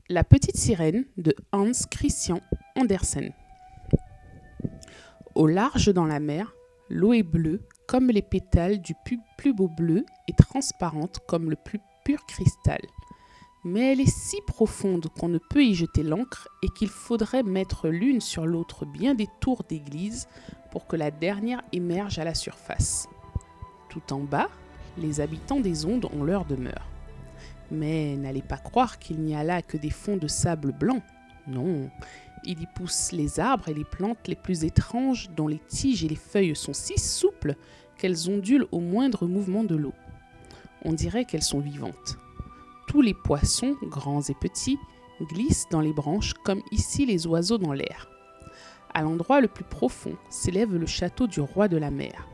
La petite sirène de Hans Christian Andersen. Au large dans la mer, l'eau est bleue comme les pétales du plus beau bleu et transparente comme le plus pur cristal. Mais elle est si profonde qu'on ne peut y jeter l'ancre et qu'il faudrait mettre l'une sur l'autre bien des tours d'église pour que la dernière émerge à la surface. Tout en bas, les habitants des ondes ont leur demeure. Mais n'allez pas croire qu'il n'y a là que des fonds de sable blanc. Non, il y pousse les arbres et les plantes les plus étranges dont les tiges et les feuilles sont si souples qu'elles ondulent au moindre mouvement de l'eau. On dirait qu'elles sont vivantes. Tous les poissons, grands et petits, glissent dans les branches comme ici les oiseaux dans l'air. À l'endroit le plus profond s'élève le château du roi de la mer.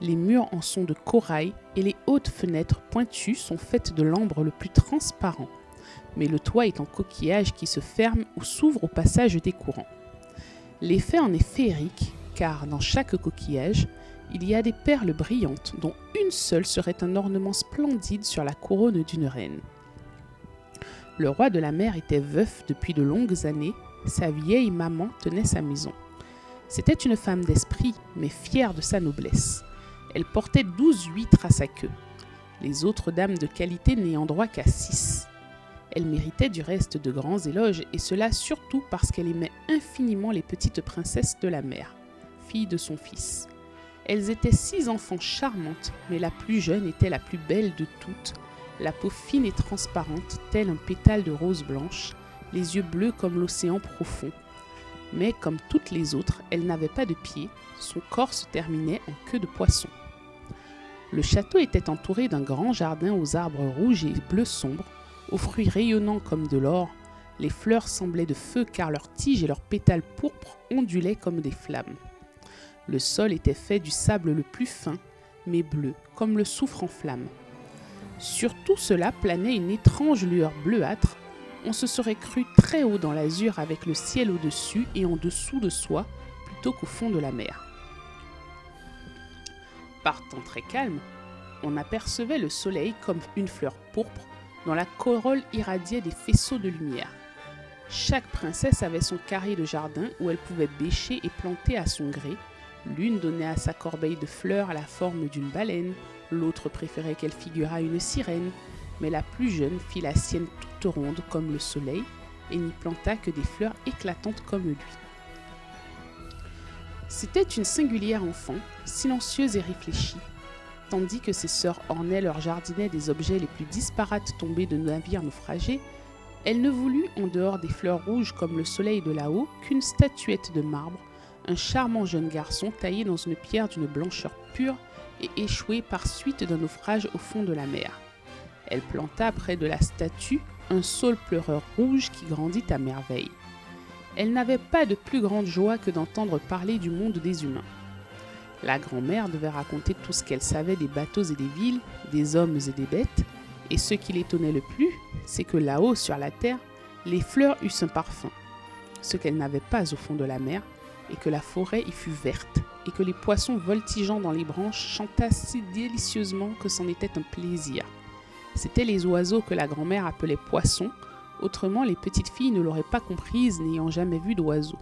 Les murs en sont de corail et les hautes fenêtres pointues sont faites de l'ambre le plus transparent. Mais le toit est en coquillage qui se ferme ou s'ouvre au passage des courants. L'effet en est féerique, car dans chaque coquillage, il y a des perles brillantes dont une seule serait un ornement splendide sur la couronne d'une reine. Le roi de la mer était veuf depuis de longues années, sa vieille maman tenait sa maison. C'était une femme d'esprit, mais fière de sa noblesse. Elle portait 12 huîtres à sa queue, les autres dames de qualité n'ayant droit qu'à 6. Elle méritait du reste de grands éloges, et cela surtout parce qu'elle aimait infiniment les petites princesses de la mer, filles de son fils. Elles étaient 6 enfants charmantes, mais la plus jeune était la plus belle de toutes, la peau fine et transparente, telle un pétale de rose blanche, les yeux bleus comme l'océan profond. Mais comme toutes les autres, elle n'avait pas de pieds, son corps se terminait en queue de poisson. Le château était entouré d'un grand jardin aux arbres rouges et bleus sombres, aux fruits rayonnants comme de l'or. Les fleurs semblaient de feu car leurs tiges et leurs pétales pourpres ondulaient comme des flammes. Le sol était fait du sable le plus fin, mais bleu, comme le soufre en flammes. Sur tout cela planait une étrange lueur bleuâtre. On se serait cru très haut dans l'azur avec le ciel au-dessus et en dessous de soi, plutôt qu'au fond de la mer. Par temps très calme, on apercevait le soleil comme une fleur pourpre dont la corolle irradiait des faisceaux de lumière. Chaque princesse avait son carré de jardin où elle pouvait bêcher et planter à son gré. L'une donnait à sa corbeille de fleurs la forme d'une baleine, l'autre préférait qu'elle figurât une sirène, mais la plus jeune fit la sienne toute ronde comme le soleil et n'y planta que des fleurs éclatantes comme lui. C'était une singulière enfant, silencieuse et réfléchie. Tandis que ses sœurs ornaient leur jardinet des objets les plus disparates tombés de navires naufragés, elle ne voulut, en dehors des fleurs rouges comme le soleil de là-haut, qu'une statuette de marbre, un charmant jeune garçon taillé dans une pierre d'une blancheur pure et échoué par suite d'un naufrage au fond de la mer. Elle planta près de la statue un saule pleureur rouge qui grandit à merveille. Elle n'avait pas de plus grande joie que d'entendre parler du monde des humains. La grand-mère devait raconter tout ce qu'elle savait des bateaux et des villes, des hommes et des bêtes, et ce qui l'étonnait le plus, c'est que là-haut, sur la terre, les fleurs eussent un parfum, ce qu'elle n'avait pas au fond de la mer, et que la forêt y fût verte, et que les poissons voltigeant dans les branches chantassent si délicieusement que c'en était un plaisir. C'étaient les oiseaux que la grand-mère appelait poissons, autrement les petites filles ne l'auraient pas comprise n'ayant jamais vu d'oiseaux.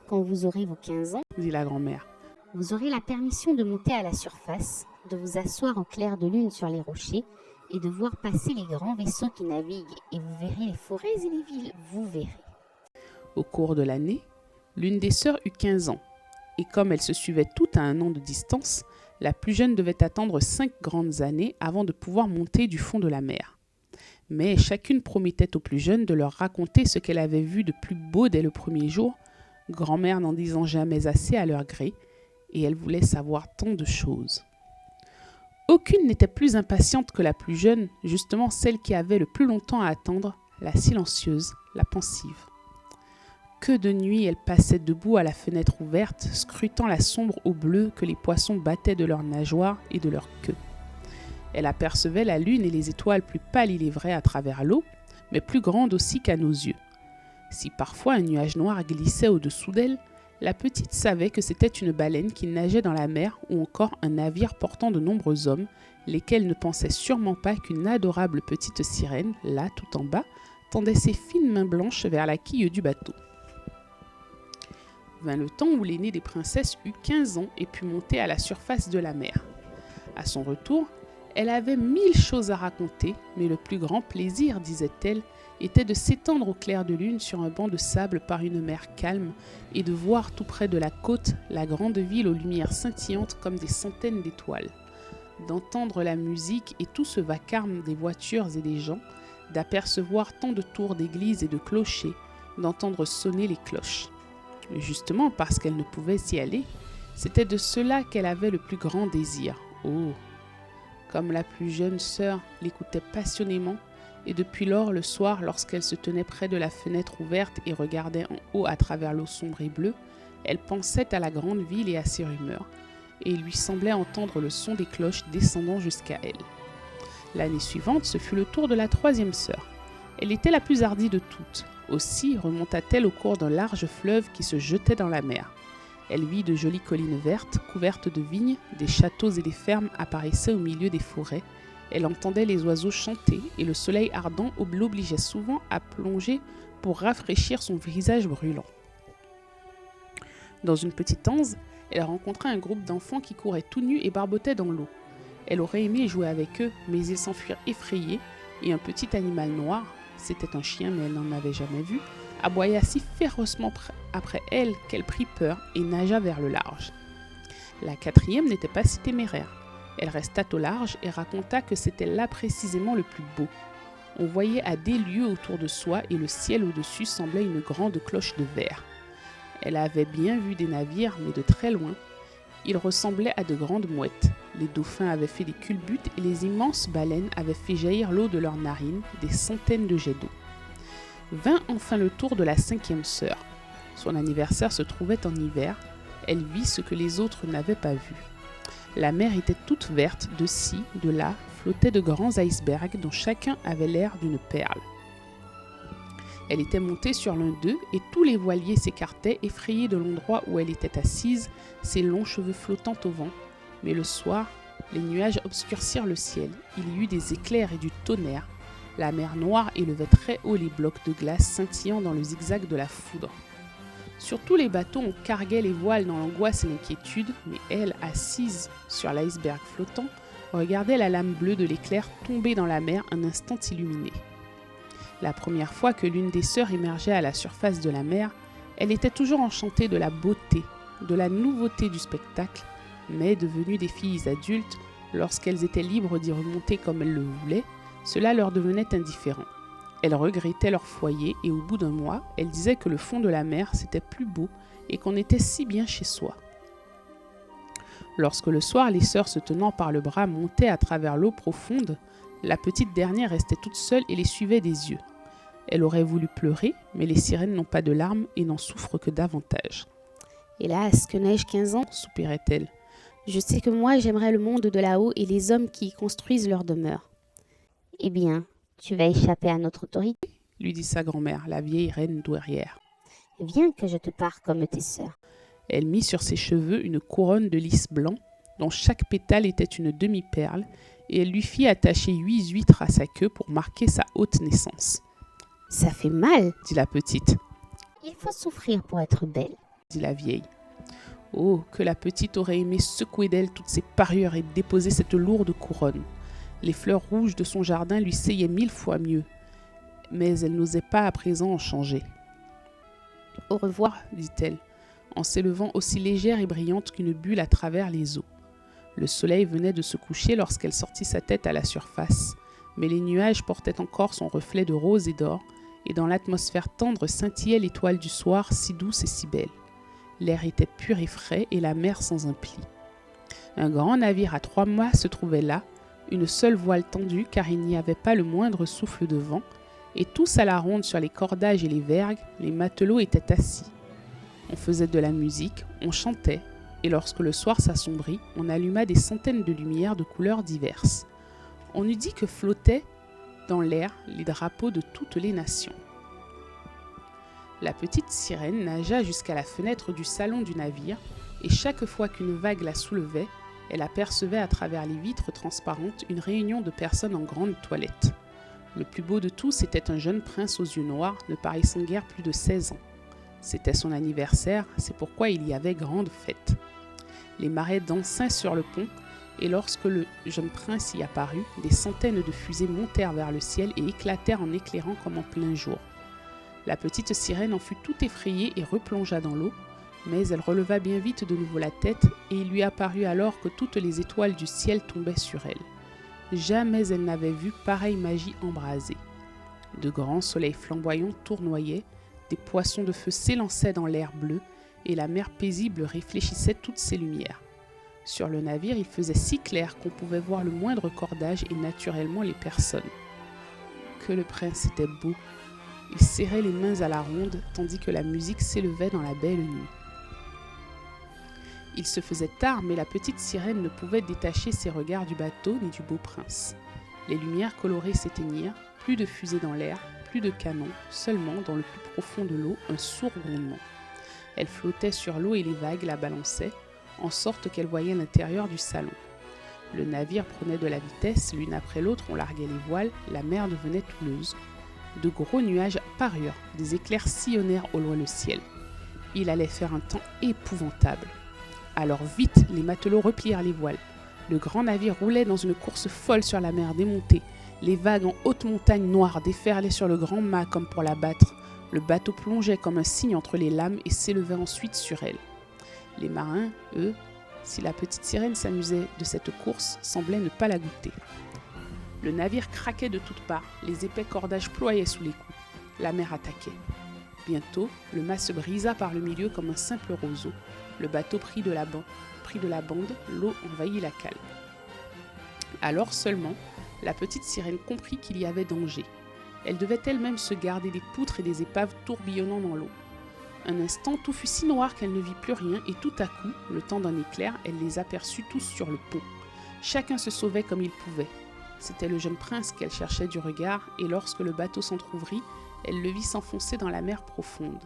Quand vous aurez vos 15 ans, Dit la grand-mère. vous aurez la permission de monter à la surface, de vous asseoir en clair de lune sur les rochers et de voir passer les grands vaisseaux qui naviguent, et vous verrez les forêts et les villes, vous verrez. Au cours de l'année, l'une des sœurs eut 15 ans, et comme elles se suivaient toutes à 1 an de distance, la plus jeune devait attendre 5 grandes années avant de pouvoir monter du fond de la mer. Mais chacune promettait aux plus jeunes de leur raconter ce qu'elle avait vu de plus beau dès le premier jour, grand-mère n'en disant jamais assez à leur gré, et elle voulait savoir tant de choses. Aucune n'était plus impatiente que la plus jeune, justement celle qui avait le plus longtemps à attendre, la silencieuse, la pensive. Que de nuits elle passait debout à la fenêtre ouverte, scrutant la sombre eau bleue que les poissons battaient de leurs nageoires et de leurs queues. Elle apercevait la lune et les étoiles plus pâles il est vrai à travers l'eau, mais plus grandes aussi qu'à nos yeux. Si parfois un nuage noir glissait au-dessous d'elle, La petite savait que c'était une baleine qui nageait dans la mer ou encore un navire portant de nombreux hommes, lesquels ne pensaient sûrement pas qu'une adorable petite sirène, là tout en bas, tendait ses fines mains blanches vers la quille du bateau. Vint le temps où l'aînée des princesses eut 15 ans et put monter à la surface de la mer. À son retour, elle avait 1000 choses à raconter, mais le plus grand plaisir, disait-elle, était de s'étendre au clair de lune sur un banc de sable par une mer calme et de voir tout près de la côte la grande ville aux lumières scintillantes comme des centaines d'étoiles, d'entendre la musique et tout ce vacarme des voitures et des gens, d'apercevoir tant de tours d'église et de clochers, d'entendre sonner les cloches. Et justement, parce qu'elle ne pouvait s'y aller, c'était de cela qu'elle avait le plus grand désir. Oh! Comme la plus jeune sœur l'écoutait passionnément, et depuis lors, le soir, lorsqu'elle se tenait près de la fenêtre ouverte et regardait en haut à travers l'eau sombre et bleue, elle pensait à la grande ville et à ses rumeurs, et il lui semblait entendre le son des cloches descendant jusqu'à elle. L'année suivante, ce fut le tour de la troisième sœur. Elle était la plus hardie de toutes. Aussi remonta-t-elle au cours d'un large fleuve qui se jetait dans la mer. Elle vit de jolies collines vertes, couvertes de vignes, des châteaux et des fermes apparaissaient au milieu des forêts. Elle entendait les oiseaux chanter et le soleil ardent l'obligeait souvent à plonger pour rafraîchir son visage brûlant. Dans une petite anse, elle rencontra un groupe d'enfants qui couraient tout nus et barbotaient dans l'eau. Elle aurait aimé jouer avec eux, mais ils s'enfuirent effrayés et un petit animal noir, c'était un chien mais elle n'en avait jamais vu, aboya si férocement après elle qu'elle prit peur et nagea vers le large. La quatrième n'était pas si téméraire. Elle resta au large et raconta que c'était là précisément le plus beau. On voyait à des lieues autour de soi et le ciel au-dessus semblait une grande cloche de verre. Elle avait bien vu des navires, mais de très loin. Ils ressemblaient à de grandes mouettes. Les dauphins avaient fait des culbutes et les immenses baleines avaient fait jaillir l'eau de leurs narines, des centaines de jets d'eau. Vint enfin le tour de la cinquième sœur. Son anniversaire se trouvait en hiver. Elle vit ce que les autres n'avaient pas vu. La mer était toute verte, de ci, de là, flottaient de grands icebergs dont chacun avait l'air d'une perle. Elle était montée sur l'un d'eux et tous les voiliers s'écartaient, effrayés de l'endroit où elle était assise, ses longs cheveux flottant au vent. Mais le soir, les nuages obscurcirent le ciel, il y eut des éclairs et du tonnerre. La mer noire élevait très haut les blocs de glace scintillant dans le zigzag de la foudre. Sur tous les bateaux, on carguait les voiles dans l'angoisse et l'inquiétude, mais elle, assise sur l'iceberg flottant, regardait la lame bleue de l'éclair tomber dans la mer un instant illuminée. La première fois que l'une des sœurs émergeait à la surface de la mer, elle était toujours enchantée de la beauté, de la nouveauté du spectacle, mais devenues des filles adultes, lorsqu'elles étaient libres d'y remonter comme elles le voulaient, cela leur devenait indifférent. Elles regrettaient leur foyer et au bout d'un mois, elles disaient que le fond de la mer c'était plus beau et qu'on était si bien chez soi. Lorsque le soir, les sœurs se tenant par le bras montaient à travers l'eau profonde, la petite dernière restait toute seule et les suivait des yeux. Elle aurait voulu pleurer, mais les sirènes n'ont pas de larmes et n'en souffrent que davantage. « Hélas, que n'ai-je 15 ans ?» soupirait-elle. « Je sais que moi, j'aimerais le monde de là-haut et les hommes qui y construisent leur demeure. »« Eh bien, tu vas échapper à notre autorité ?» lui dit sa grand-mère, la vieille reine douairière. « Viens que je te pare comme tes sœurs. » Elle mit sur ses cheveux une couronne de lys blanc, dont chaque pétale était une demi-perle, et elle lui fit attacher 8 huîtres à sa queue pour marquer sa haute naissance. « Ça fait mal, » dit la petite. « Il faut souffrir pour être belle, » dit la vieille. Oh, que la petite aurait aimé secouer d'elle toutes ses parures et déposer cette lourde couronne. Les fleurs rouges de son jardin lui seyaient 1000 fois mieux, mais elle n'osait pas à présent en changer. « Au revoir, dit-elle, en s'élevant aussi légère et brillante qu'une bulle à travers les eaux. Le soleil venait de se coucher lorsqu'elle sortit sa tête à la surface, mais les nuages portaient encore son reflet de rose et d'or, et dans l'atmosphère tendre scintillait l'étoile du soir si douce et si belle. L'air était pur et frais et la mer sans un pli. Un grand navire à 3 mâts se trouvait là, une seule voile tendue car il n'y avait pas le moindre souffle de vent, et tous à la ronde sur les cordages et les vergues, les matelots étaient assis. On faisait de la musique, on chantait, et lorsque le soir s'assombrit, on alluma des centaines de lumières de couleurs diverses. On eût dit que flottaient dans l'air les drapeaux de toutes les nations. La petite sirène nagea jusqu'à la fenêtre du salon du navire, et chaque fois qu'une vague la soulevait, elle apercevait à travers les vitres transparentes une réunion de personnes en grande toilette. Le plus beau de tous était un jeune prince aux yeux noirs, ne paraissant guère plus de 16 ans. C'était son anniversaire, c'est pourquoi il y avait grande fête. Les marées dansaient sur le pont, et lorsque le jeune prince y apparut, des centaines de fusées montèrent vers le ciel et éclatèrent en éclairant comme en plein jour. La petite sirène en fut tout effrayée et replongea dans l'eau, mais elle releva bien vite de nouveau la tête, et il lui apparut alors que toutes les étoiles du ciel tombaient sur elle. Jamais elle n'avait vu pareille magie embrasée. De grands soleils flamboyants tournoyaient, des poissons de feu s'élançaient dans l'air bleu, et la mer paisible réfléchissait toutes ses lumières. Sur le navire, il faisait si clair qu'on pouvait voir le moindre cordage et naturellement les personnes. Que le prince était beau! Il serrait les mains à la ronde, tandis que la musique s'élevait dans la belle nuit. Il se faisait tard, mais la petite sirène ne pouvait détacher ses regards du bateau ni du beau prince. Les lumières colorées s'éteignirent, plus de fusées dans l'air, plus de canons, seulement, dans le plus profond de l'eau, un sourd grondement. Elle flottait sur l'eau et les vagues la balançaient, en sorte qu'elle voyait l'intérieur du salon. Le navire prenait de la vitesse, l'une après l'autre on larguait les voiles, la mer devenait houleuse. De gros nuages apparurent, des éclairs sillonnèrent au loin le ciel. Il allait faire un temps épouvantable. Alors vite, les matelots replièrent les voiles. Le grand navire roulait dans une course folle sur la mer démontée. Les vagues en haute montagne noire déferlaient sur le grand mât comme pour l'abattre. Le bateau plongeait comme un cygne entre les lames et s'élevait ensuite sur elle. Les marins, eux, si la petite sirène s'amusait de cette course, semblaient ne pas la goûter. Le navire craquait de toutes parts, les épais cordages ployaient sous les coups. La mer attaquait. Bientôt, le mât se brisa par le milieu comme un simple roseau. Le bateau prit de la bande, l'eau envahit la cale. Alors seulement, la petite sirène comprit qu'il y avait danger. Elle devait elle-même se garder des poutres et des épaves tourbillonnant dans l'eau. Un instant, tout fut si noir qu'elle ne vit plus rien et tout à coup, le temps d'un éclair, elle les aperçut tous sur le pont. Chacun se sauvait comme il pouvait. C'était le jeune prince qu'elle cherchait du regard et lorsque le bateau s'entr'ouvrit, elle le vit s'enfoncer dans la mer profonde.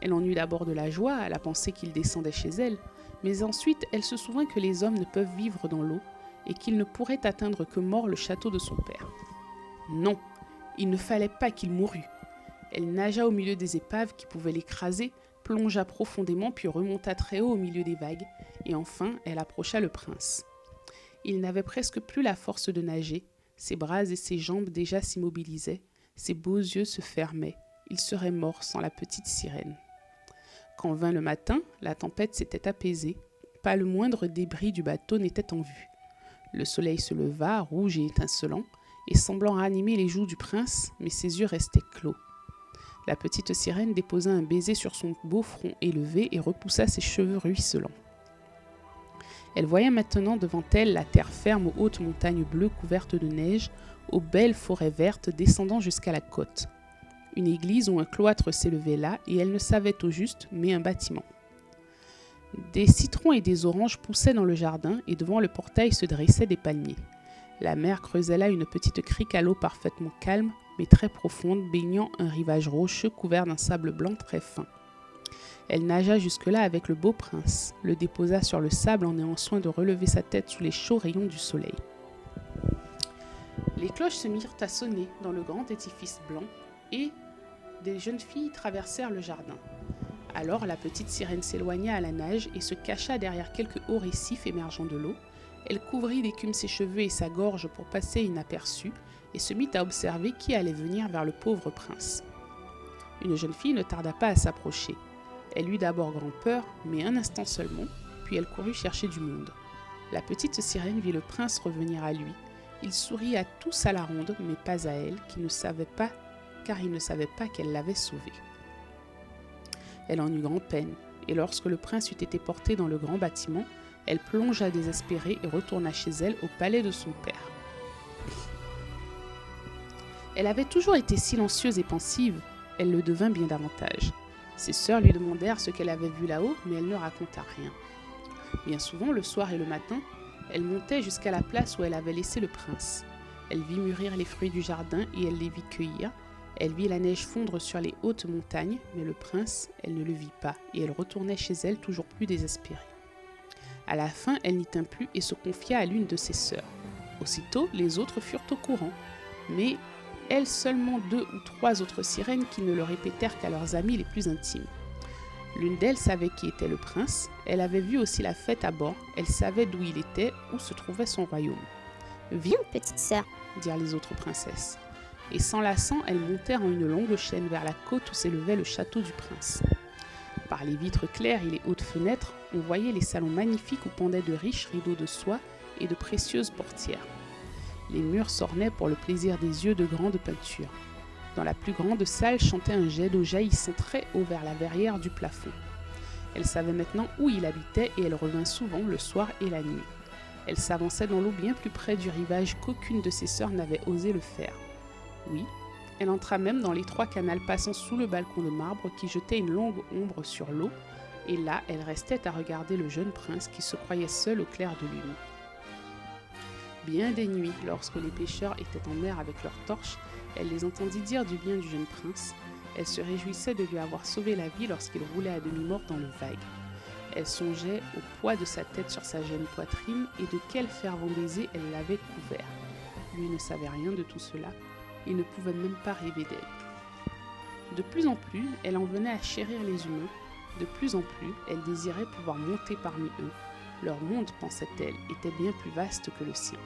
Elle en eut d'abord de la joie à la pensée qu'il descendait chez elle, mais ensuite elle se souvint que les hommes ne peuvent vivre dans l'eau et qu'ils ne pourraient atteindre que mort le château de son père. Non, il ne fallait pas qu'il mourût. Elle nagea au milieu des épaves qui pouvaient l'écraser, plongea profondément puis remonta très haut au milieu des vagues, et enfin elle approcha le prince. Il n'avait presque plus la force de nager, ses bras et ses jambes déjà s'immobilisaient, ses beaux yeux se fermaient, il serait mort sans la petite sirène. Quand vint le matin, la tempête s'était apaisée, pas le moindre débris du bateau n'était en vue. Le soleil se leva, rouge et étincelant, et semblant ranimer les joues du prince, mais ses yeux restaient clos. La petite sirène déposa un baiser sur son beau front élevé et repoussa ses cheveux ruisselants. Elle voyait maintenant devant elle la terre ferme aux hautes montagnes bleues couvertes de neige, aux belles forêts vertes descendant jusqu'à la côte. Une église ou un cloître s'élevait là, et elle ne savait au juste, mais un bâtiment. Des citrons et des oranges poussaient dans le jardin, et devant le portail se dressaient des palmiers. La mer creusait là une petite crique à l'eau parfaitement calme, mais très profonde, baignant un rivage rocheux couvert d'un sable blanc très fin. Elle nagea jusque-là avec le beau prince, le déposa sur le sable en ayant soin de relever sa tête sous les chauds rayons du soleil. Les cloches se mirent à sonner dans le grand édifice blanc, et des jeunes filles traversèrent le jardin. Alors la petite sirène s'éloigna à la nage et se cacha derrière quelques hauts récifs émergeant de l'eau. Elle couvrit d'écume ses cheveux et sa gorge pour passer inaperçue et se mit à observer qui allait venir vers le pauvre prince. Une jeune fille ne tarda pas à s'approcher. Elle eut d'abord grand-peur, mais un instant seulement, puis elle courut chercher du monde. La petite sirène vit le prince revenir à lui. Il sourit à tous à la ronde, mais pas à elle, car il ne savait pas qu'elle l'avait sauvé. Elle en eut grand-peine, et lorsque le prince eut été porté dans le grand bâtiment, elle plongea désespérée et retourna chez elle au palais de son père. Elle avait toujours été silencieuse et pensive, elle le devint bien davantage. Ses sœurs lui demandèrent ce qu'elle avait vu là-haut, mais elle ne raconta rien. Bien souvent, le soir et le matin, elle montait jusqu'à la place où elle avait laissé le prince. Elle vit mûrir les fruits du jardin et elle les vit cueillir. Elle vit la neige fondre sur les hautes montagnes, mais le prince, elle ne le vit pas, et elle retournait chez elle toujours plus désespérée. À la fin, elle n'y tint plus et se confia à l'une de ses sœurs. Aussitôt, les autres furent au courant, mais elles seulement 2 ou 3 autres sirènes qui ne le répétèrent qu'à leurs amis les plus intimes. L'une d'elles savait qui était le prince, elle avait vu aussi la fête à bord, elle savait d'où il était, où se trouvait son royaume. « Viens, Petite sœur, dirent les autres princesses. Et s'enlaçant, elles montèrent en une longue chaîne vers la côte où s'élevait le château du prince. Par les vitres claires et les hautes fenêtres, on voyait les salons magnifiques où pendaient de riches rideaux de soie et de précieuses portières. Les murs s'ornaient pour le plaisir des yeux de grandes peintures. Dans la plus grande salle chantait un jet d'eau jaillissant très haut vers la verrière du plafond. Elle savait maintenant où il habitait et elle revint souvent le soir et la nuit. Elle s'avançait dans l'eau bien plus près du rivage qu'aucune de ses sœurs n'avait osé le faire. Oui, elle entra même dans l'étroit canal passant sous le balcon de marbre qui jetait une longue ombre sur l'eau, et là elle restait à regarder le jeune prince qui se croyait seul au clair de lune. Bien des nuits, lorsque les pêcheurs étaient en mer avec leurs torches, elle les entendit dire du bien du jeune prince. Elle se réjouissait de lui avoir sauvé la vie lorsqu'il roulait à demi-mort dans le vague. Elle songeait au poids de sa tête sur sa jeune poitrine et de quel fervent baiser elle l'avait couvert. Lui ne savait rien de tout cela. Il ne pouvait même pas rêver d'elle. De plus en plus, elle en venait à chérir les humains. De plus en plus, elle désirait pouvoir monter parmi eux. Leur monde, pensait-elle, était bien plus vaste que le sien.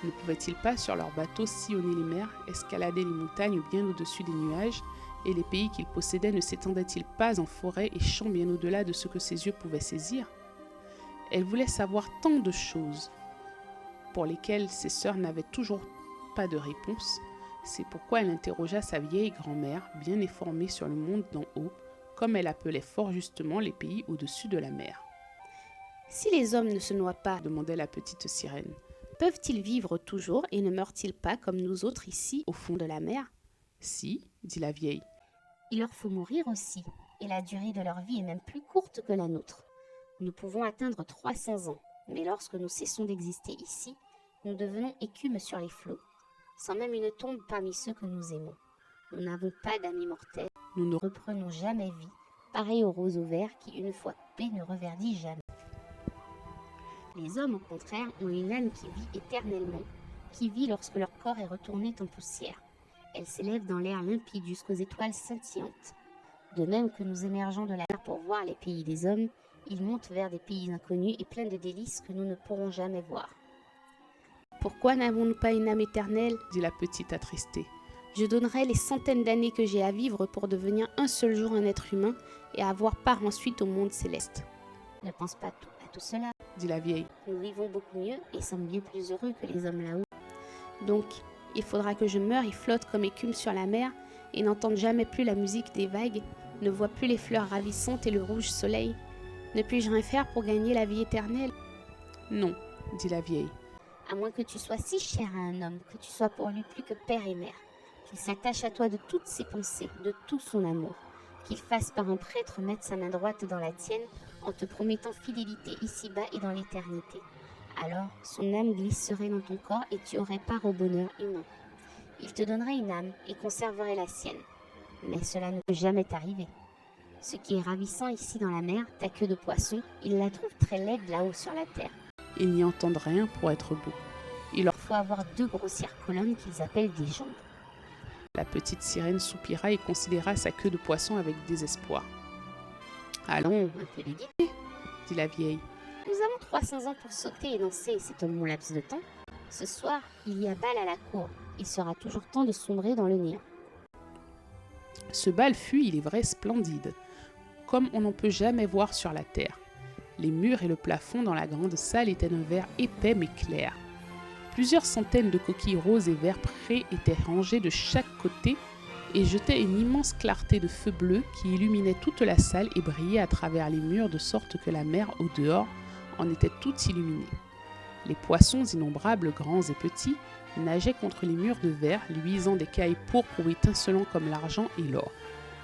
Ne pouvaient-ils pas, sur leurs bateaux, sillonner les mers, escalader les montagnes bien au-dessus des nuages, et les pays qu'ils possédaient ne s'étendaient-ils pas en forêts et champs bien au-delà de ce que ses yeux pouvaient saisir? Elle voulait savoir tant de choses, pour lesquelles ses sœurs n'avaient toujours pas de réponse. C'est pourquoi elle interrogea sa vieille grand-mère, bien informée sur le monde d'en haut, comme elle appelait fort justement les pays au-dessus de la mer. « Si les hommes ne se noient pas, demandait la petite sirène, peuvent-ils vivre toujours et ne meurent-ils pas comme nous autres ici, au fond de la mer ?»« Si, dit la vieille. Il leur faut mourir aussi, et la durée de leur vie est même plus courte que la nôtre. Nous pouvons atteindre 300 ans, mais lorsque nous cessons d'exister ici, nous devenons écume sur les flots, sans même une tombe parmi ceux que nous aimons. Nous n'avons pas d'amis mortels, nous ne reprenons jamais vie, pareil au roseau vert qui, une fois coupé, ne reverdit jamais. Les hommes, au contraire, ont une âme qui vit éternellement, qui vit lorsque leur corps est retourné en poussière. Elle s'élève dans l'air limpide jusqu'aux étoiles scintillantes. De même que nous émergeons de la mer pour voir les pays des hommes, ils montent vers des pays inconnus et pleins de délices que nous ne pourrons jamais voir. Pourquoi n'avons-nous pas une âme éternelle ? Dit la petite attristée. Je donnerais les centaines d'années que j'ai à vivre pour devenir un seul jour un être humain et avoir part ensuite au monde céleste. Ne pense pas à tout cela, dit la vieille. Nous vivons beaucoup mieux et sommes bien plus heureux que les hommes là-haut. Donc, il faudra que je meure et flotte comme écume sur la mer et n'entende jamais plus la musique des vagues, ne voie plus les fleurs ravissantes et le rouge soleil. Ne puis-je rien faire pour gagner la vie éternelle ? Non, dit la vieille. À moins que tu sois si cher à un homme, que tu sois pour lui plus que père et mère, qu'il s'attache à toi de toutes ses pensées, de tout son amour, qu'il fasse par un prêtre mettre sa main droite dans la tienne en te promettant fidélité ici-bas et dans l'éternité. Alors, son âme glisserait dans ton corps et tu aurais part au bonheur humain. Il te donnerait une âme et conserverait la sienne. Mais cela ne peut jamais t'arriver. Ce qui est ravissant ici dans la mer, ta queue de poisson, il la trouve très laide là-haut sur la terre. Ils n'y entendent rien pour être beaux. Il leur faut avoir 2 grossières colonnes qu'ils appellent des jambes. La petite sirène soupira et considéra sa queue de poisson avec désespoir. Allons, un peu de gaieté, dit la vieille. Nous avons 300 ans pour sauter et danser, et c'est un bon laps de temps. Ce soir, il y a bal à la cour. Il sera toujours temps de sombrer dans le néant. Ce bal fut, il est vrai, splendide, comme on n'en peut jamais voir sur la terre. Les murs et le plafond dans la grande salle étaient d'un vert épais mais clair. Plusieurs centaines de coquilles roses et verts près étaient rangées de chaque côté et jetaient une immense clarté de feu bleu qui illuminait toute la salle et brillait à travers les murs de sorte que la mer au dehors en était toute illuminée. Les poissons innombrables, grands et petits, nageaient contre les murs de verre, luisant d'écailles pourpres ou étincelant comme l'argent et l'or.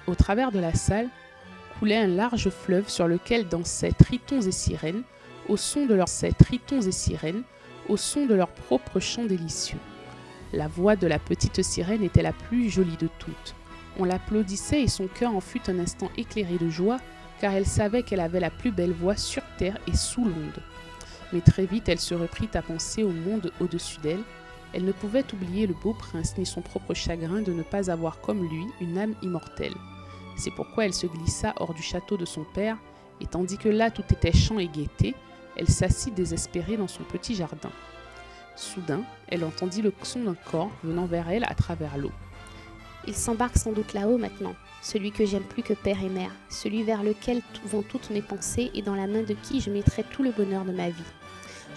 Au travers de la salle coulait un large fleuve sur lequel dansaient tritons et sirènes, au son de leurs propres chants délicieux. La voix de la petite sirène était la plus jolie de toutes. On l'applaudissait et son cœur en fut un instant éclairé de joie, car elle savait qu'elle avait la plus belle voix sur terre et sous l'onde. Mais très vite, elle se reprit à penser au monde au-dessus d'elle. Elle ne pouvait oublier le beau prince ni son propre chagrin de ne pas avoir comme lui une âme immortelle. C'est pourquoi elle se glissa hors du château de son père, et tandis que là tout était chant et gaieté, elle s'assit désespérée dans son petit jardin. Soudain, elle entendit le son d'un corps venant vers elle à travers l'eau. Il s'embarque sans doute là-haut maintenant, celui que j'aime plus que père et mère, celui vers lequel vont toutes mes pensées et dans la main de qui je mettrai tout le bonheur de ma vie.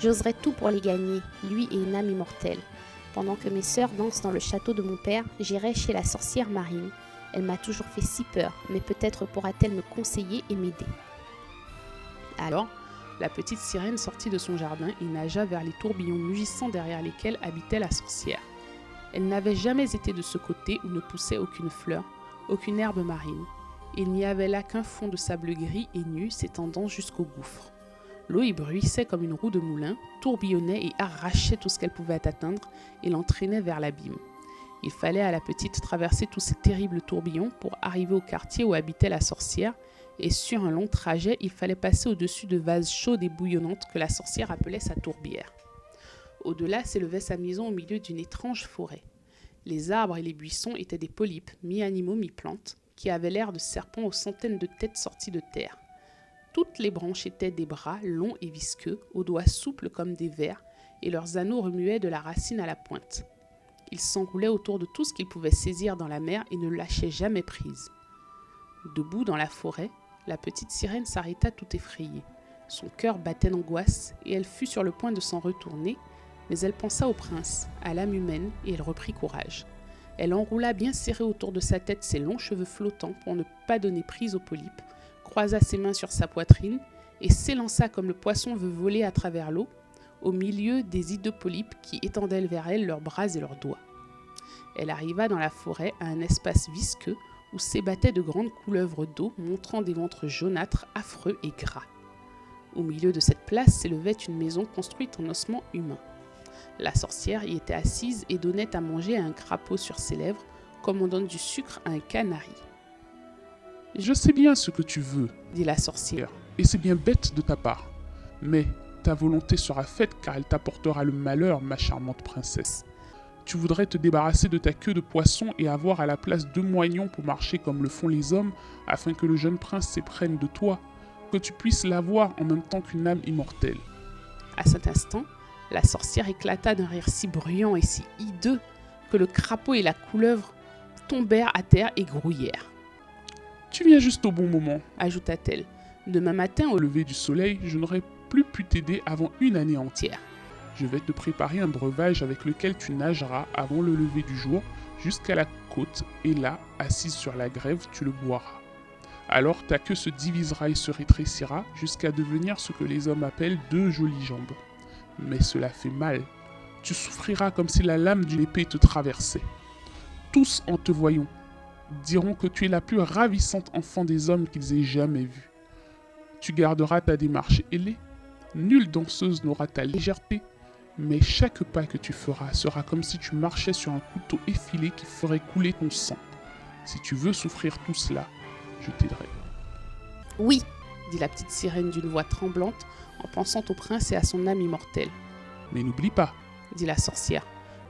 J'oserai tout pour les gagner, lui et une âme immortelle. Pendant que mes sœurs dansent dans le château de mon père, j'irai chez la sorcière Marine. Elle m'a toujours fait si peur, mais peut-être pourra-t-elle me conseiller et m'aider. Alors, la petite sirène sortit de son jardin et nagea vers les tourbillons mugissants derrière lesquels habitait la sorcière. Elle n'avait jamais été de ce côté où ne poussait aucune fleur, aucune herbe marine. Il n'y avait là qu'un fond de sable gris et nu s'étendant jusqu'au gouffre. L'eau y bruissait comme une roue de moulin, tourbillonnait et arrachait tout ce qu'elle pouvait atteindre et l'entraînait vers l'abîme. Il fallait à la petite traverser tous ces terribles tourbillons pour arriver au quartier où habitait la sorcière, et sur un long trajet, il fallait passer au-dessus de vases chaudes et bouillonnantes que la sorcière appelait sa tourbière. Au-delà s'élevait sa maison au milieu d'une étrange forêt. Les arbres et les buissons étaient des polypes, mi-animaux, mi-plantes, qui avaient l'air de serpents aux centaines de têtes sorties de terre. Toutes les branches étaient des bras longs et visqueux, aux doigts souples comme des vers, et leurs anneaux remuaient de la racine à la pointe. Ils s'enroulaient autour de tout ce qu'ils pouvaient saisir dans la mer et ne lâchaient jamais prise. Debout dans la forêt, la petite sirène s'arrêta tout effrayée. Son cœur battait d'angoisse et elle fut sur le point de s'en retourner, mais elle pensa au prince, à l'âme humaine, et elle reprit courage. Elle enroula bien serré autour de sa tête ses longs cheveux flottants pour ne pas donner prise aux polypes, croisa ses mains sur sa poitrine et s'élança comme le poisson veut voler à travers l'eau, au milieu des hideux polypes qui étendaient vers elle leurs bras et leurs doigts. Elle arriva dans la forêt à un espace visqueux où s'ébattaient de grandes couleuvres d'eau montrant des ventres jaunâtres, affreux et gras. Au milieu de cette place s'élevait une maison construite en ossements humains. La sorcière y était assise et donnait à manger à un crapaud sur ses lèvres, comme on donne du sucre à un canari. « Je sais bien ce que tu veux, dit la sorcière, et c'est bien bête de ta part. Mais ta volonté sera faite car elle t'apportera le malheur, ma charmante princesse. Tu voudrais te débarrasser de ta queue de poisson et avoir à la place 2 moignons pour marcher comme le font les hommes, afin que le jeune prince s'éprenne de toi, que tu puisses l'avoir en même temps qu'une âme immortelle. » À cet instant, la sorcière éclata d'un rire si bruyant et si hideux que le crapaud et la couleuvre tombèrent à terre et grouillèrent. « Tu viens juste au bon moment, » ajouta-t-elle. « Demain matin, au lever du soleil, je n'aurai plus pu t'aider avant une année entière. Je vais te préparer un breuvage avec lequel tu nageras avant le lever du jour jusqu'à la côte et là, assise sur la grève, tu le boiras. Alors ta queue se divisera et se rétrécira jusqu'à devenir ce que les hommes appellent 2 jolies jambes. Mais cela fait mal. Tu souffriras comme si la lame d'une épée te traversait. Tous en te voyant diront que tu es la plus ravissante enfant des hommes qu'ils aient jamais vue. Tu garderas ta démarche ailée. Nulle danseuse n'aura ta légèreté. Mais chaque pas que tu feras sera comme si tu marchais sur un couteau effilé qui ferait couler ton sang. Si tu veux souffrir tout cela, je t'aiderai. » « Oui, dit la petite sirène d'une voix tremblante en pensant au prince et à son âme immortelle. « Mais n'oublie pas, dit la sorcière,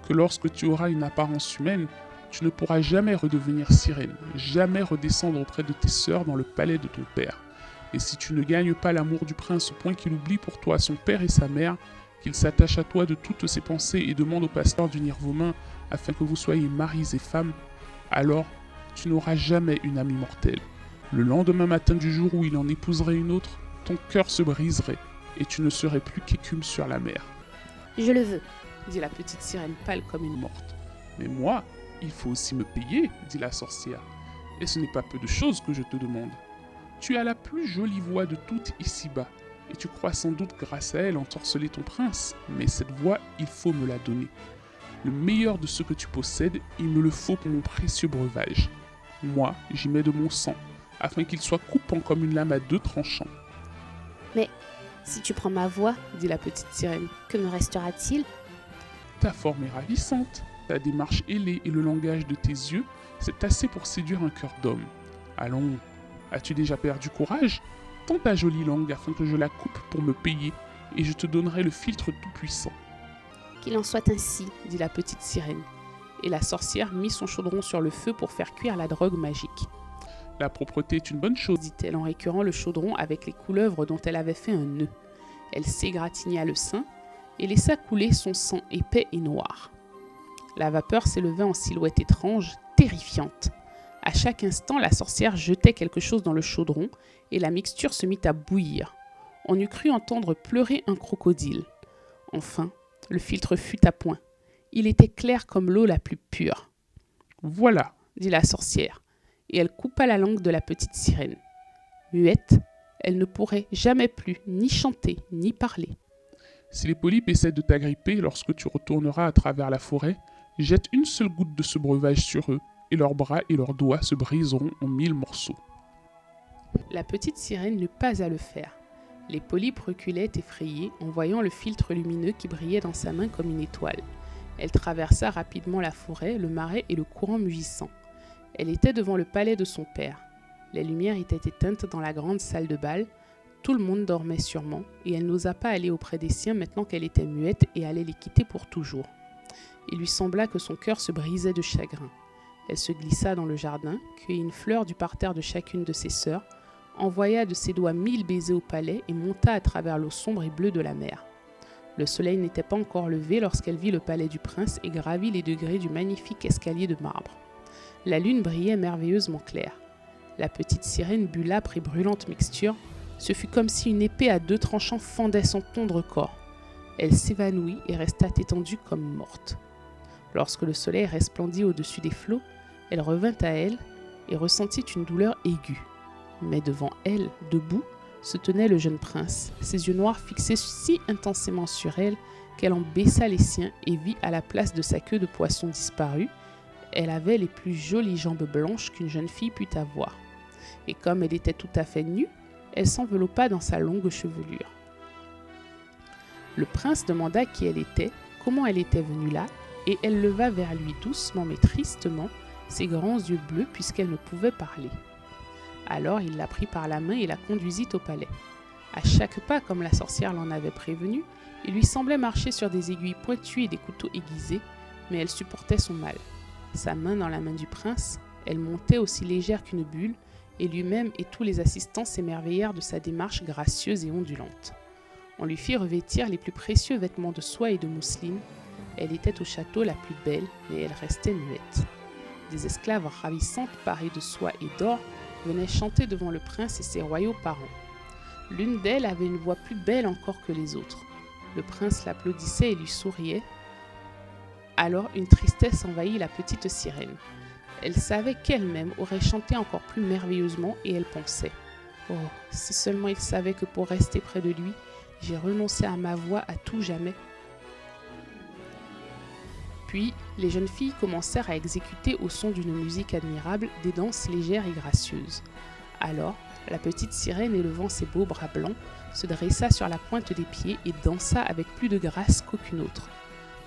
que lorsque tu auras une apparence humaine, tu ne pourras jamais redevenir sirène, jamais redescendre auprès de tes sœurs dans le palais de ton père. Et si tu ne gagnes pas l'amour du prince au point qu'il oublie pour toi son père et sa mère, qu'il s'attache à toi de toutes ses pensées et demande au pasteur d'unir vos mains afin que vous soyez maris et femmes, alors tu n'auras jamais une âme immortelle. Le lendemain matin du jour où il en épouserait une autre, ton cœur se briserait et tu ne serais plus qu'écume sur la mer. »« Je le veux, dit la petite sirène pâle comme une morte. »« Mais moi, il faut aussi me payer, dit la sorcière, et ce n'est pas peu de choses que je te demande. Tu as la plus jolie voix de toutes ici-bas, et tu crois sans doute grâce à elle ensorceler ton prince, mais cette voix, il faut me la donner. Le meilleur de ce que tu possèdes, il me le faut pour mon précieux breuvage. Moi, j'y mets de mon sang, afin qu'il soit coupant comme une lame à 2 tranchants. »« Mais si tu prends ma voix, dit la petite sirène, que me restera-t-il ? » ?»« Ta forme est ravissante, Ta démarche ailée et le langage de tes yeux, c'est assez pour séduire un cœur d'homme. Allons, as-tu déjà perdu courage? Tends ta jolie langue afin que je la coupe pour me payer, et je te donnerai le philtre tout-puissant. Qu'il en soit ainsi, dit la petite sirène. Et la sorcière mit son chaudron sur le feu pour faire cuire la drogue magique. La propreté est une bonne chose, Dit-elle en récurant le chaudron avec les couleuvres dont elle avait fait un nœud. Elle s'égratigna le sein et laissa couler son sang épais et noir. La vapeur s'élevait en silhouette étrange, terrifiante. À chaque instant, la sorcière jetait quelque chose dans le chaudron et la mixture se mit à bouillir. On eût cru entendre pleurer un crocodile. Enfin, le philtre fut à point. Il était clair comme l'eau la plus pure. voilà. Dit la sorcière, et elle coupa la langue de la petite sirène. Muette, elle ne pourrait jamais plus ni chanter ni parler. Si les polypes essaient de t'agripper lorsque tu retourneras à travers la forêt, jette une seule goutte de ce breuvage sur eux, et leurs bras et leurs doigts se briseront en 1000 morceaux. La petite sirène n'eut pas à le faire. Les polypes reculaient effrayés en voyant le philtre lumineux qui brillait dans sa main comme une étoile. Elle traversa rapidement la forêt, le marais et le courant mugissant. Elle était devant le palais de son père. Les lumières étaient éteintes dans la grande salle de bal. Tout le monde dormait sûrement, et elle n'osa pas aller auprès des siens maintenant qu'elle était muette et allait les quitter pour toujours. Il lui sembla que son cœur se brisait de chagrin. Elle se glissa dans le jardin, cueillit une fleur du parterre de chacune de ses sœurs, envoya de ses doigts 1000 baisers au palais et monta à travers l'eau sombre et bleue de la mer. Le soleil n'était pas encore levé lorsqu'elle vit le palais du prince et gravit les degrés du magnifique escalier de marbre. La lune brillait merveilleusement claire. La petite sirène but l'âpre et brûlante mixture. Ce fut comme si une épée à 2 tranchants fendait son tendre corps. Elle s'évanouit et resta étendue comme morte. Lorsque le soleil resplendit au-dessus des flots, elle revint à elle et ressentit une douleur aiguë. Mais devant elle, debout, se tenait le jeune prince, ses yeux noirs fixés si intensément sur elle qu'elle en baissa les siens et vit à la place de sa queue de poisson disparue, elle avait les plus jolies jambes blanches qu'une jeune fille pût avoir. Et comme elle était tout à fait nue, elle s'enveloppa dans sa longue chevelure. Le prince demanda qui elle était, comment elle était venue là, et elle leva vers lui doucement mais tristement ses grands yeux bleus puisqu'elle ne pouvait parler. Alors il la prit par la main et la conduisit au palais. À chaque pas, comme la sorcière l'en avait prévenu, il lui semblait marcher sur des aiguilles pointues et des couteaux aiguisés, mais elle supportait son mal. Sa main dans la main du prince, elle montait aussi légère qu'une bulle, et lui-même et tous les assistants s'émerveillèrent de sa démarche gracieuse et ondulante. On lui fit revêtir les plus précieux vêtements de soie et de mousseline. Elle était au château la plus belle, mais elle restait muette. Des esclaves ravissantes parées de soie et d'or venaient chanter devant le prince et ses royaux parents. L'une d'elles avait une voix plus belle encore que les autres. Le prince l'applaudissait et lui souriait. Alors une tristesse envahit la petite sirène. Elle savait qu'elle-même aurait chanté encore plus merveilleusement et elle pensait « Oh, si seulement il savait que pour rester près de lui, j'ai renoncé à ma voix à tout jamais. » Puis, les jeunes filles commencèrent à exécuter au son d'une musique admirable des danses légères et gracieuses. Alors, la petite sirène, élevant ses beaux bras blancs, se dressa sur la pointe des pieds et dansa avec plus de grâce qu'aucune autre.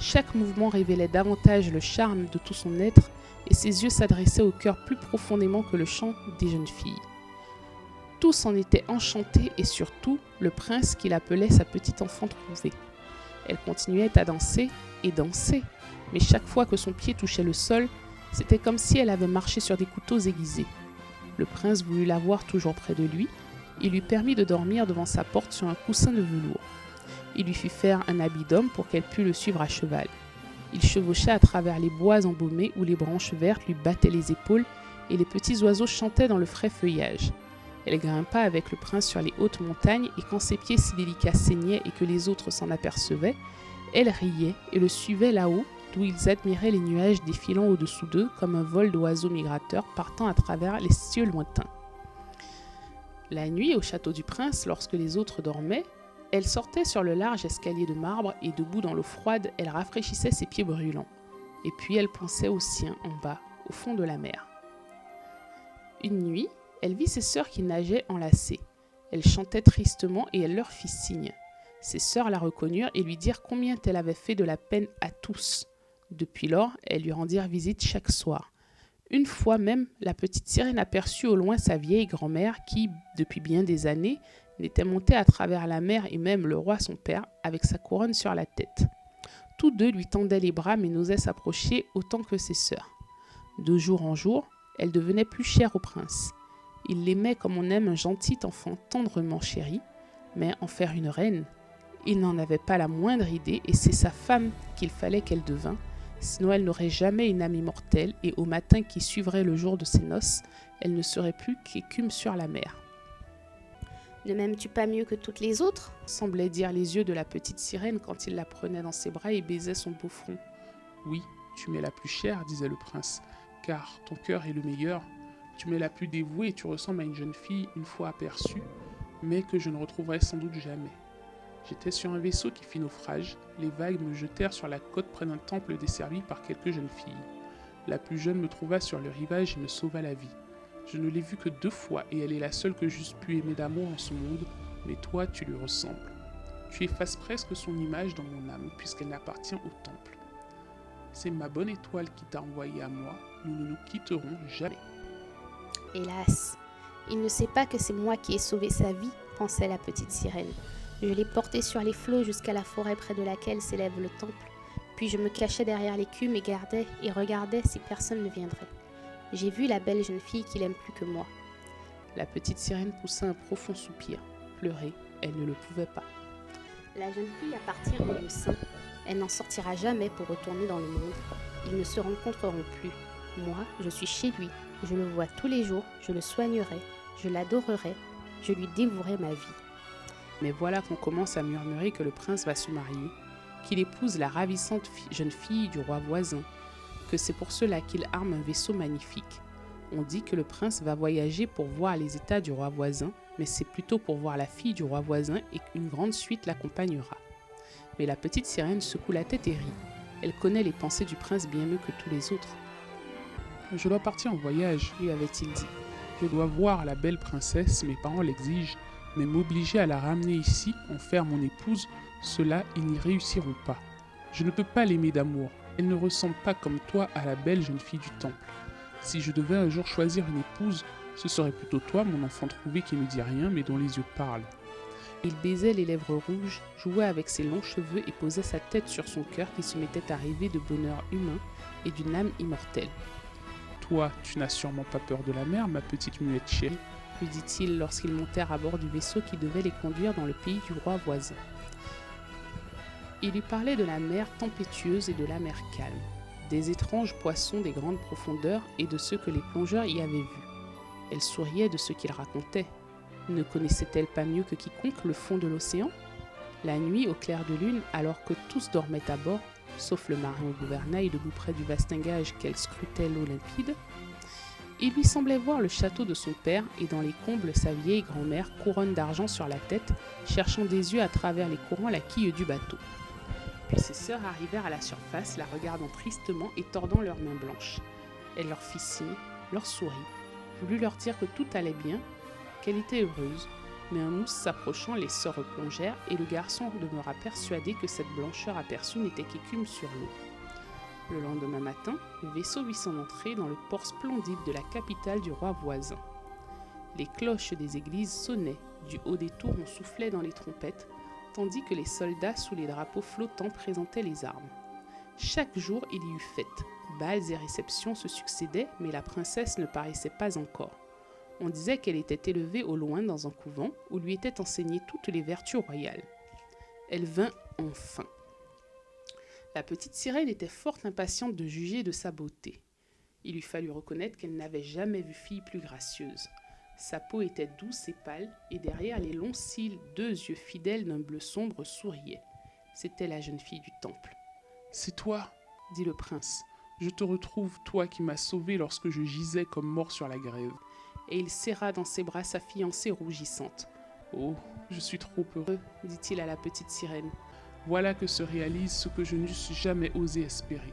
Chaque mouvement révélait davantage le charme de tout son être et ses yeux s'adressaient au cœur plus profondément que le chant des jeunes filles. Tous en étaient enchantés et surtout le prince qui l'appelait sa petite enfant trouvée. Elle continuait à danser et danser, mais chaque fois que son pied touchait le sol, c'était comme si elle avait marché sur des couteaux aiguisés. Le prince voulut la voir toujours près de lui. Il lui permit de dormir devant sa porte sur un coussin de velours. Il lui fit faire un habit d'homme pour qu'elle pût le suivre à cheval. Il chevaucha à travers les bois embaumés où les branches vertes lui battaient les épaules et les petits oiseaux chantaient dans le frais feuillage. Elle grimpa avec le prince sur les hautes montagnes et quand ses pieds si délicats saignaient et que les autres s'en apercevaient, elle riait et le suivait là-haut, d'où ils admiraient les nuages défilant au-dessous d'eux comme un vol d'oiseaux migrateurs partant à travers les cieux lointains. La nuit, au château du prince, lorsque les autres dormaient, elle sortait sur le large escalier de marbre et debout dans l'eau froide, elle rafraîchissait ses pieds brûlants. Et puis elle pensait aux siens en bas, au fond de la mer. Une nuit, elle vit ses sœurs qui nageaient enlacées. Elle chantait tristement et elle leur fit signe. Ses sœurs la reconnurent et lui dirent combien elle avait fait de la peine à tous. Depuis lors, elles lui rendirent visite chaque soir. Une fois même, la petite sirène aperçut au loin sa vieille grand-mère qui, depuis bien des années, n'était montée à travers la mer et même le roi son père avec sa couronne sur la tête. Tous deux lui tendaient les bras mais n'osaient s'approcher autant que ses sœurs. De jour en jour, elle devenait plus chère au prince. Il l'aimait comme on aime un gentil enfant tendrement chéri, mais en faire une reine, il n'en avait pas la moindre idée et c'est sa femme qu'il fallait qu'elle devînt, sinon elle n'aurait jamais une âme immortelle et au matin qui suivrait le jour de ses noces, elle ne serait plus qu'écume sur la mer. Ne m'aimes-tu pas mieux que toutes les autres ? Semblaient dire les yeux de la petite sirène quand il la prenait dans ses bras et baisait son beau front. Oui, tu m'es la plus chère, disait le prince, car ton cœur est le meilleur. Tu m'es la plus dévouée et tu ressembles à une jeune fille une fois aperçue, mais que je ne retrouverai sans doute jamais. J'étais sur un vaisseau qui fit naufrage, les vagues me jetèrent sur la côte près d'un temple desservi par quelques jeunes filles. La plus jeune me trouva sur le rivage et me sauva la vie. Je ne l'ai vue que 2 fois et elle est la seule que j'eusse pu aimer d'amour en ce monde, mais toi tu lui ressembles. Tu effaces presque son image dans mon âme puisqu'elle n'appartient au temple. C'est ma bonne étoile qui t'a envoyé à moi, nous ne nous quitterons jamais. Hélas, il ne sait pas que c'est moi qui ai sauvé sa vie, pensait la petite sirène. Je l'ai porté sur les flots jusqu'à la forêt près de laquelle s'élève le temple, puis je me cachais derrière l'écume et gardais et regardais si personne ne viendrait. J'ai vu la belle jeune fille qu'il aime plus que moi. La petite sirène poussa un profond soupir. Pleurer, elle ne le pouvait pas. La jeune fille appartient au lieu saint. Elle n'en sortira jamais pour retourner dans le monde. Ils ne se rencontreront plus. Moi, je suis chez lui. Je le vois tous les jours. Je le soignerai. Je l'adorerai. Je lui dévouerai ma vie. Mais voilà qu'on commence à murmurer que le prince va se marier, qu'il épouse la ravissante jeune fille du roi voisin, que c'est pour cela qu'il arme un vaisseau magnifique. On dit que le prince va voyager pour voir les états du roi voisin, mais c'est plutôt pour voir la fille du roi voisin et qu'une grande suite l'accompagnera. Mais la petite sirène secoue la tête et rit. Elle connaît les pensées du prince bien mieux que tous les autres. Je dois partir en voyage, Lui avait-il dit. Je dois voir la belle princesse, mes parents l'exigent, mais m'obliger à la ramener ici, en faire mon épouse, cela, ils n'y réussiront pas. Je ne peux pas l'aimer d'amour. Elle ne ressemble pas comme toi à la belle jeune fille du temple. Si je devais un jour choisir une épouse, ce serait plutôt toi, mon enfant trouvé qui ne dit rien mais dont les yeux parlent. Il baisait les lèvres rouges, jouait avec ses longs cheveux et posait sa tête sur son cœur qui se mettait à rêver de bonheur humain et d'une âme immortelle. Toi, tu n'as sûrement pas peur de la mer, ma petite muette chérie, lui dit-il lorsqu'ils montèrent à bord du vaisseau qui devait les conduire dans le pays du roi voisin. Il lui parlait de la mer tempétueuse et de la mer calme, des étranges poissons des grandes profondeurs et de ceux que les plongeurs y avaient vus. Elle souriait de ce qu'il racontait. Ne connaissait-elle pas mieux que quiconque le fond de l'océan ? La nuit, au clair de lune, alors que tous dormaient à bord, sauf le marin au gouvernail debout près du bastingage qu'elle scrutait l'eau limpide, il lui semblait voir le château de son père et dans les combles sa vieille grand-mère, couronne d'argent sur la tête, cherchant des yeux à travers les courants la quille du bateau. Puis ses sœurs arrivèrent à la surface, la regardant tristement et tordant leurs mains blanches. Elle leur fit signe, leur sourit, voulut leur dire que tout allait bien, qu'elle était heureuse, mais un mousse s'approchant, les sœurs replongèrent et le garçon demeura persuadé que cette blancheur aperçue n'était qu'écume sur l'eau. Le lendemain matin, le vaisseau vit son entrée dans le port splendide de la capitale du roi voisin. Les cloches des églises sonnaient, du haut des tours on soufflait dans les trompettes, tandis que les soldats sous les drapeaux flottants présentaient les armes. Chaque jour, il y eut fête. Bals et réceptions se succédaient, mais la princesse ne paraissait pas encore. On disait qu'elle était élevée au loin dans un couvent où lui étaient enseignées toutes les vertus royales. Elle vint enfin. La petite sirène était fort impatiente de juger de sa beauté. Il lui fallut reconnaître qu'elle n'avait jamais vu fille plus gracieuse. Sa peau était douce et pâle, et derrière les longs cils, 2 yeux fidèles d'un bleu sombre souriaient. C'était la jeune fille du temple. « C'est toi, dit le prince. Je te retrouve, toi qui m'as sauvé lorsque je gisais comme mort sur la grève. » Et il serra dans ses bras sa fiancée rougissante. « Oh, je suis trop heureux, dit-il à la petite sirène. Voilà que se réalise ce que je n'eusse jamais osé espérer.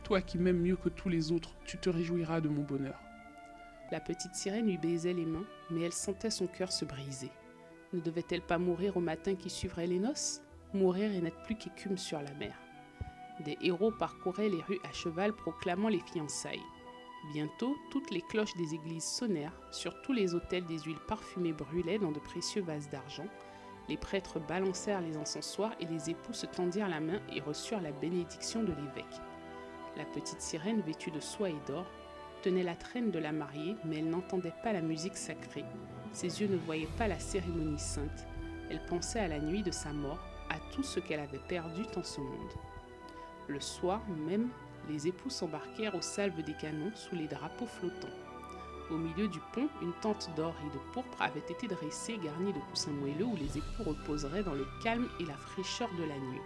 Toi qui m'aimes mieux que tous les autres, tu te réjouiras de mon bonheur. » La petite sirène lui baisait les mains, mais elle sentait son cœur se briser. Ne devait-elle pas mourir au matin qui suivrait les noces ? Mourir et n'être plus qu'écume sur la mer. Des héros parcouraient les rues à cheval proclamant les fiançailles. Bientôt, toutes les cloches des églises sonnèrent, sur tous les autels des huiles parfumées brûlaient dans de précieux vases d'argent, les prêtres balancèrent les encensoirs et les époux se tendirent la main et reçurent la bénédiction de l'évêque. La petite sirène vêtue de soie et d'or tenait la traîne de la mariée, mais elle n'entendait pas la musique sacrée, ses yeux ne voyaient pas la cérémonie sainte, elle pensait à la nuit de sa mort, à tout ce qu'elle avait perdu dans ce monde. Le soir même, les époux s'embarquèrent aux salves des canons sous les drapeaux flottants. Au milieu du pont, une tente d'or et de pourpre avait été dressée, garnie de coussins moelleux où les époux reposeraient dans le calme et la fraîcheur de la nuit.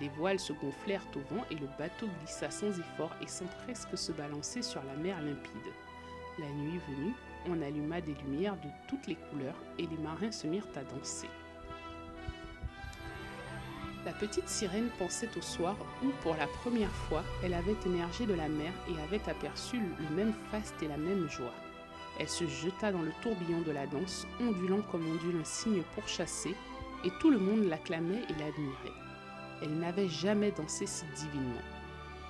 Les voiles se gonflèrent au vent et le bateau glissa sans effort et sans presque se balancer sur la mer limpide. La nuit venue, on alluma des lumières de toutes les couleurs et les marins se mirent à danser. La petite sirène pensait au soir où, pour la première fois, elle avait émergé de la mer et avait aperçu le même faste et la même joie. Elle se jeta dans le tourbillon de la danse, ondulant comme ondule un cygne pourchassé, et tout le monde l'acclamait et l'admirait. Elle n'avait jamais dansé si divinement.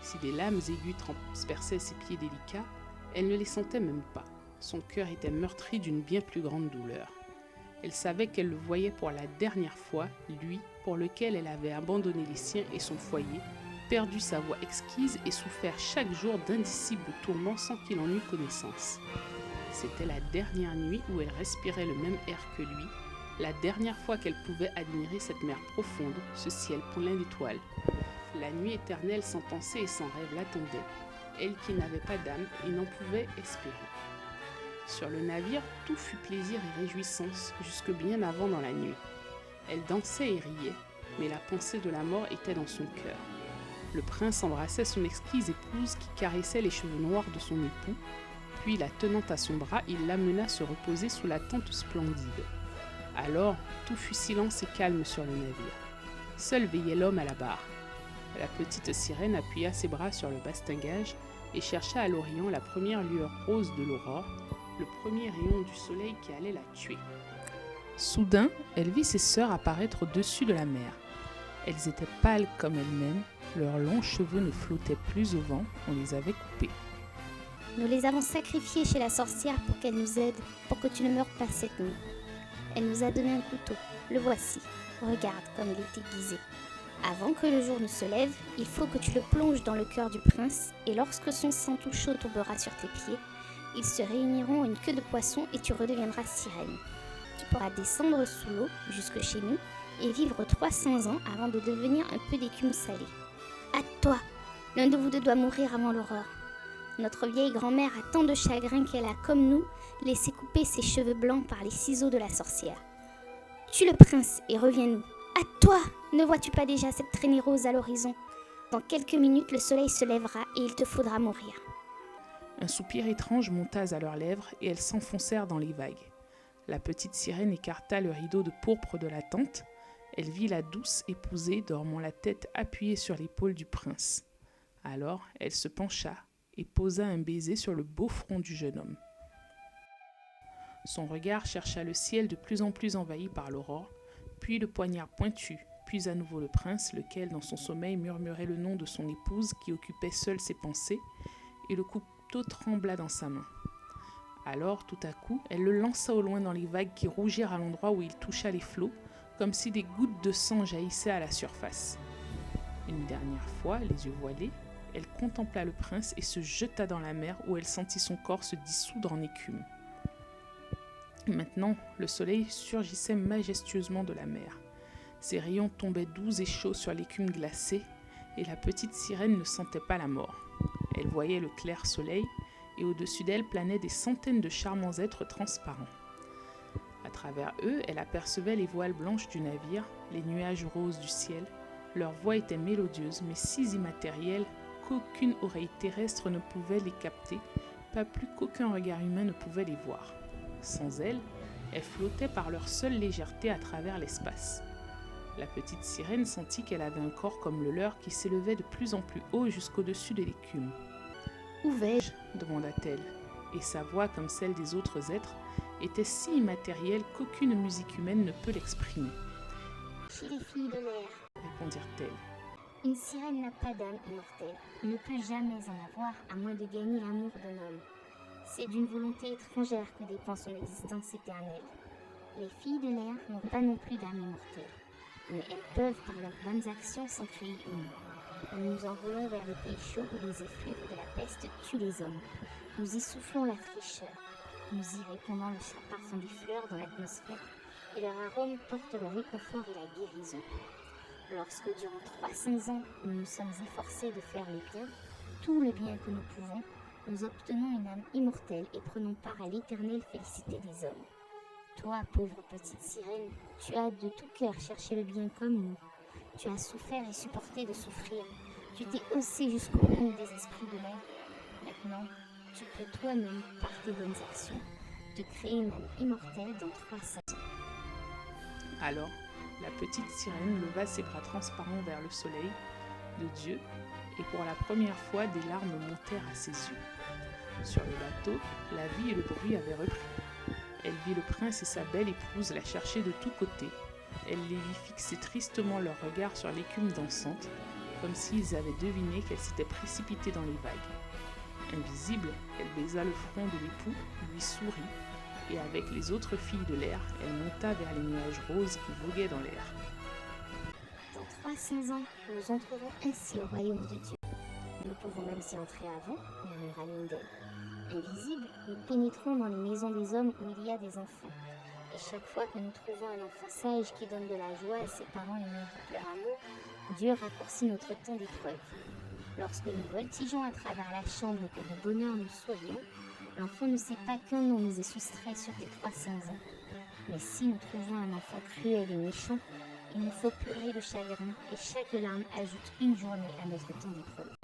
Si des lames aiguës transperçaient ses pieds délicats, elle ne les sentait même pas. Son cœur était meurtri d'une bien plus grande douleur. Elle savait qu'elle le voyait pour la dernière fois, lui, pour lequel elle avait abandonné les siens et son foyer, perdu sa voix exquise et souffert chaque jour d'indicibles tourments sans qu'il en eût connaissance. C'était la dernière nuit où elle respirait le même air que lui, la dernière fois qu'elle pouvait admirer cette mer profonde, ce ciel plein d'étoiles. La nuit éternelle sans pensée et sans rêve l'attendait, elle qui n'avait pas d'âme et n'en pouvait espérer. Sur le navire, tout fut plaisir et réjouissance jusque bien avant dans la nuit. Elle dansait et riait, mais la pensée de la mort était dans son cœur. Le prince embrassait son exquise épouse qui caressait les cheveux noirs de son époux, puis la tenant à son bras, il l'amena se reposer sous la tente splendide. Alors, tout fut silence et calme sur le navire. Seul veillait l'homme à la barre. La petite sirène appuya ses bras sur le bastingage et chercha à l'orient la première lueur rose de l'aurore, le premier rayon du soleil qui allait la tuer. Soudain, elle vit ses sœurs apparaître au-dessus de la mer. Elles étaient pâles comme elle-même, leurs longs cheveux ne flottaient plus au vent, on les avait coupés. Nous les avons sacrifiées chez la sorcière pour qu'elle nous aide, pour que tu ne meures pas cette nuit. Elle nous a donné un couteau, le voici. Regarde comme il est aiguisé. Avant que le jour ne se lève, il faut que tu le plonges dans le cœur du prince, et lorsque son sang tout chaud tombera sur tes pieds, ils se réuniront en une queue de poisson et tu redeviendras sirène. Tu pourras descendre sous l'eau jusque chez nous et vivre 300 ans avant de devenir un peu d'écume salée. Hâte-toi, l'un de vous deux doit mourir avant l'aurore. Notre vieille grand-mère a tant de chagrin qu'elle a, comme nous, laissé couper ses cheveux blancs par les ciseaux de la sorcière. Tue le prince et reviens-nous. Hâte-toi, ne vois-tu pas déjà cette traînée rose à l'horizon? Dans quelques minutes, le soleil se lèvera et il te faudra mourir. Un soupir étrange monta à leurs lèvres et elles s'enfoncèrent dans les vagues. La petite sirène écarta le rideau de pourpre de la tente. Elle vit la douce épousée dormant la tête appuyée sur l'épaule du prince. Alors, elle se pencha et posa un baiser sur le beau front du jeune homme. Son regard chercha le ciel de plus en plus envahi par l'aurore, puis le poignard pointu, puis à nouveau le prince, lequel dans son sommeil murmurait le nom de son épouse qui occupait seule ses pensées, et le couteau trembla dans sa main. Alors, tout à coup, elle le lança au loin dans les vagues qui rougirent à l'endroit où il toucha les flots, comme si des gouttes de sang jaillissaient à la surface. Une dernière fois, les yeux voilés, elle contempla le prince et se jeta dans la mer où elle sentit son corps se dissoudre en écume. Maintenant, le soleil surgissait majestueusement de la mer. Ses rayons tombaient doux et chauds sur l'écume glacée, et la petite sirène ne sentait pas la mort. Elle voyait le clair soleil, et au-dessus d'elle planaient des centaines de charmants êtres transparents. À travers eux, elle apercevait les voiles blanches du navire, les nuages roses du ciel. Leur voix était mélodieuse, mais si immatérielle qu'aucune oreille terrestre ne pouvait les capter, pas plus qu'aucun regard humain ne pouvait les voir. Sans elles, elles flottaient par leur seule légèreté à travers l'espace. La petite sirène sentit qu'elle avait un corps comme le leur qui s'élevait de plus en plus haut jusqu'au-dessus de l'écume. « Où vais-je » demanda-t-elle, et sa voix, comme celle des autres êtres, était si immatérielle qu'aucune musique humaine ne peut l'exprimer. « Chez les filles de mer » répondirent-elles. Une sirène n'a pas d'âme immortelle, ne peut jamais en avoir à moins de gagner l'amour d'un homme. C'est d'une volonté étrangère que dépend son existence éternelle. Les filles de l'air n'ont pas non plus d'âme immortelle, mais elles peuvent par leurs bonnes actions s'en créer une. Nous nous envolons vers le pays chaud où les effluves de la peste tuent les hommes. Nous y soufflons la fraîcheur. Nous y répandons le parfum des fleurs dans l'atmosphère, et leur arôme porte le réconfort et la guérison. Lorsque durant 300 ans, nous nous sommes efforcés de faire le bien, tout le bien que nous pouvons, nous obtenons une âme immortelle et prenons part à l'éternelle félicité des hommes. Toi, pauvre petite sirène, tu as de tout cœur cherché le bien comme nous. Tu as souffert et supporté de souffrir. Tu t'es haussé jusqu'au bout des esprits de l'air. Maintenant, tu peux toi-même, par tes bonnes actions, te créer une âme immortelle dans 300 ans. Alors, la petite sirène leva ses bras transparents vers le soleil de Dieu, et pour la première fois, des larmes montèrent à ses yeux. Sur le bateau, la vie et le bruit avaient repris. Elle vit le prince et sa belle épouse la chercher de tous côtés. Elle les vit fixer tristement leurs regards sur l'écume dansante, comme s'ils avaient deviné qu'elle s'était précipitée dans les vagues. Invisible, elle baisa le front de l'époux, lui sourit, et avec les autres filles de l'air, elle monta vers les nuages roses qui voguaient dans l'air. Dans 300 ans, nous entrerons ainsi au royaume de Dieu. Nous pouvons même s'y entrer avant, murmura l'une d'elles. Invisibles, nous pénétrons dans les maisons des hommes où il y a des enfants. Et chaque fois que nous trouvons un enfant sage qui donne de la joie à ses parents et mérite leur amour, Dieu raccourcit notre temps d'épreuve. Lorsque nous voltigeons à travers la chambre et que de bonheur nous sourions, l'enfant ne sait pas qu'un nom nous est soustrait sur les 300 ans. Mais si nous trouvons un enfant cruel et méchant, il nous faut pleurer de chagrin et chaque larme ajoute une journée à notre temps d'épreuve.